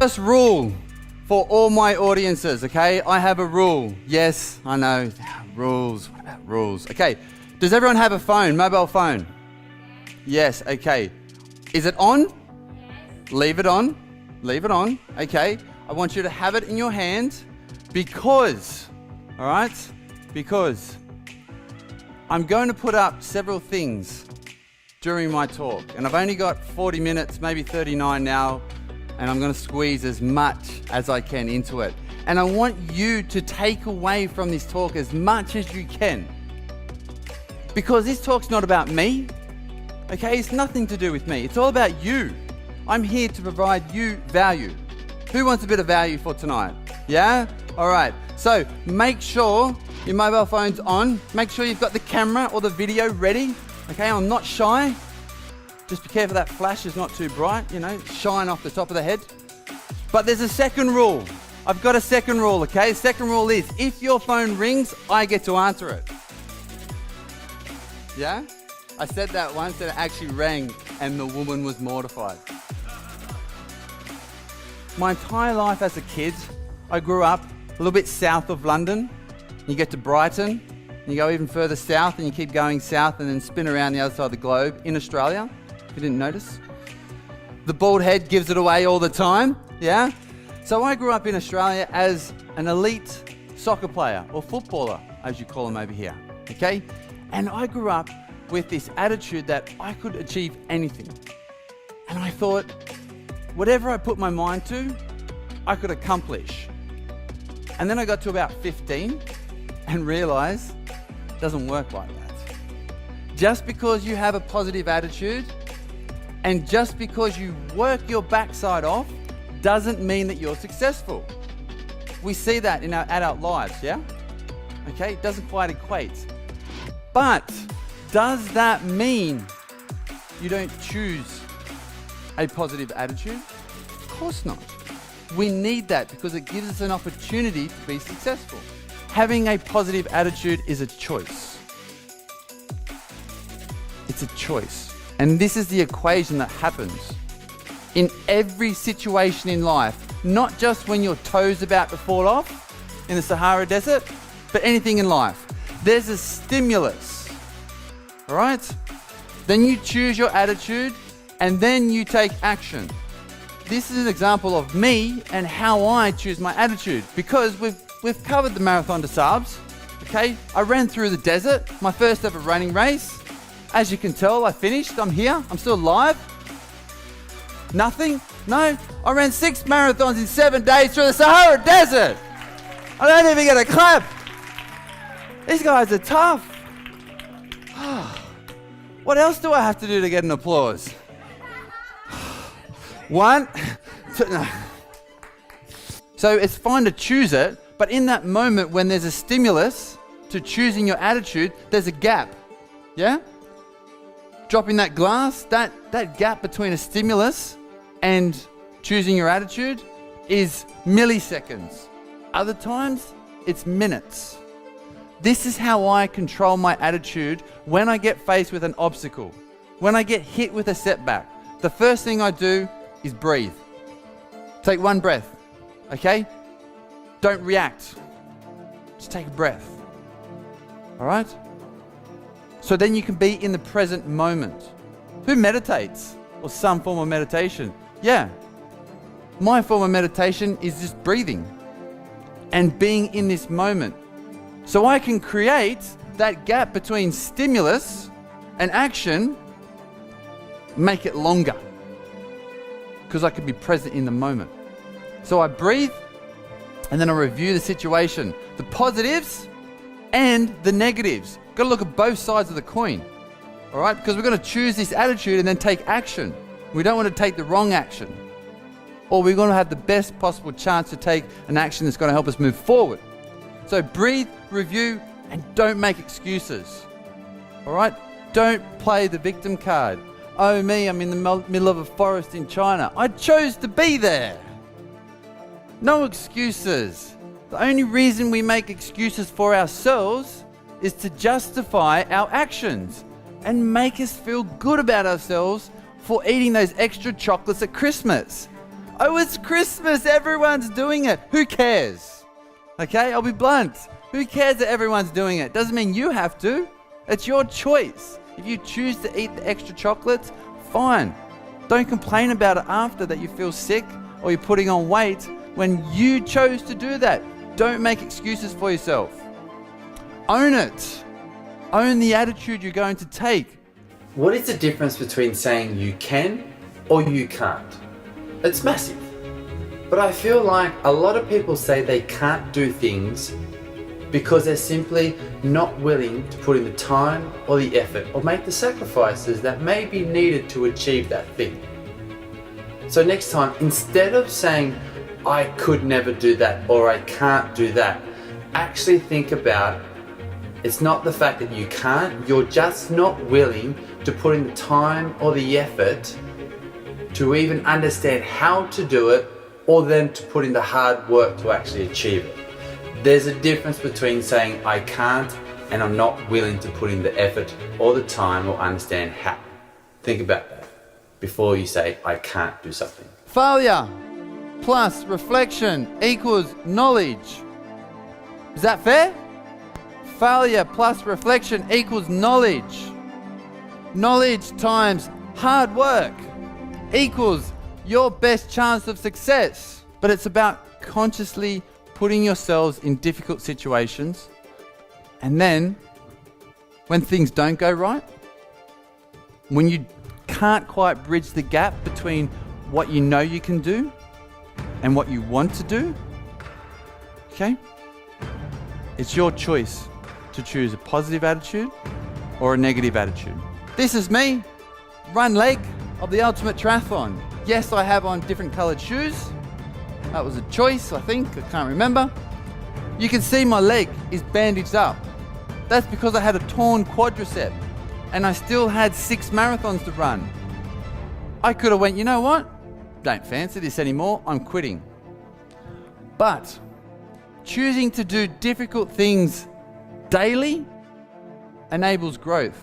first rule for all my audiences, okay? I have a rule. Yes, I know. Rules. What about rules? Okay. Does everyone have a phone, mobile phone? Yes, okay. Is it on? Yes. Leave it on. Leave it on. Okay. I want you to have it in your hand because, all right? Because I'm going to put up several things during my talk. And I've only got 40 minutes, maybe 39 now, and I'm going to squeeze as much as I can into it. And I want you to take away from this talk as much as you can. Because this talk's not about me, okay? It's nothing to do with me. It's all about you. I'm here to provide you value. Who wants a bit of value for tonight? Yeah? All right. So make sure your mobile phone's on. Make sure you've got the camera or the video ready. Okay, I'm not shy. Just be careful that flash is not too bright, you know, shine off the top of the head. But there's a second rule. I've got a second rule, okay? Second rule is, if your phone rings, I get to answer it. Yeah? I said that once and it actually rang and the woman was mortified. My entire life as a kid, I grew up a little bit south of London. You get to Brighton, and you go even further south and you keep going south and then spin around the other side of the globe in Australia, if you didn't notice. The bald head gives it away all the time, yeah? So I grew up in Australia as an elite soccer player, or footballer, as you call them over here, okay? And I grew up with this attitude that I could achieve anything. And I thought, whatever I put my mind to, I could accomplish. And then I got to about 15 and realized it doesn't work like that. Just because you have a positive attitude and just because you work your backside off doesn't mean that you're successful. We see that in our adult lives, yeah? Okay, it doesn't quite equate. But does that mean you don't choose a positive attitude? Of course not. We need that because it gives us an opportunity to be successful. Having a positive attitude is a choice. It's a choice. And this is the equation that happens in every situation in life, not just when your toe's about to fall off in the Sahara Desert, but anything in life. There's a stimulus, all right? Then you choose your attitude and then you take action. This is an example of me and how I choose my attitude because we've covered the Marathon des Sables, okay? I ran through the desert, my first ever running race. As you can tell, I finished, I'm here, I'm still alive. Nothing? No, I ran 6 marathons in 7 days through the Sahara Desert. I don't even get a clap. These guys are tough. What else do I have to do to get an applause? 1, 2, no. So it's fine to choose it, but in that moment when there's a stimulus to choosing your attitude, there's a gap. Yeah? Dropping that glass, that gap between a stimulus and choosing your attitude is milliseconds. Other times, it's minutes. This is how I control my attitude when I get faced with an obstacle. When I get hit with a setback, the first thing I do is breathe. Take 1 breath, okay? Don't react. Just take a breath. All right? So then you can be in the present moment. Who meditates? Or some form of meditation? Yeah. My form of meditation is just breathing and being in this moment. So I can create that gap between stimulus and action, make it longer. Because I can be present in the moment. So I breathe and then I review the situation. The positives and the negatives. Got to look at both sides of the coin, all right? Because we're going to choose this attitude and then take action. We don't want to take the wrong action. Or we're going to have the best possible chance to take an action that's going to help us move forward. So breathe, review, and don't make excuses, all right? Don't play the victim card. Oh me, I'm in the middle of a forest in China. I chose to be there. No excuses. The only reason we make excuses for ourselves is to justify our actions and make us feel good about ourselves for eating those extra chocolates at Christmas. Oh, it's Christmas. Everyone's doing it. Who cares? Okay, I'll be blunt. Who cares that everyone's doing it? Doesn't mean you have to. It's your choice. If you choose to eat the extra chocolates, fine. Don't complain about it after that you feel sick or you're putting on weight when you chose to do that. Don't make excuses for yourself. Own it. Own the attitude you're going to take. What is the difference between saying you can or you can't? It's massive. But I feel like a lot of people say they can't do things because they're simply not willing to put in the time or the effort or make the sacrifices that may be needed to achieve that thing. So next time, instead of saying, I could never do that or I can't do that, actually think about it's not the fact that you can't, you're just not willing to put in the time or the effort to even understand how to do it or then to put in the hard work to actually achieve it. There's a difference between saying I can't and I'm not willing to put in the effort or the time or understand how. Think about that before you say I can't do something. Failure plus reflection equals knowledge. Is that fair? Failure plus reflection equals knowledge. Knowledge times hard work equals your best chance of success. But it's about consciously putting yourselves in difficult situations, and then when things don't go right, when you can't quite bridge the gap between what you know you can do and what you want to do, okay? It's your choice to choose a positive attitude or a negative attitude. This is me, run leg of the ultimate triathlon. Yes, I have on different coloured shoes. That was a choice, I think. I can't remember. You can see my leg is bandaged up. That's because I had a torn quadricep and I still had 6 marathons to run. I could have went, you know what? Don't fancy this anymore. I'm quitting. But choosing to do difficult things daily enables growth.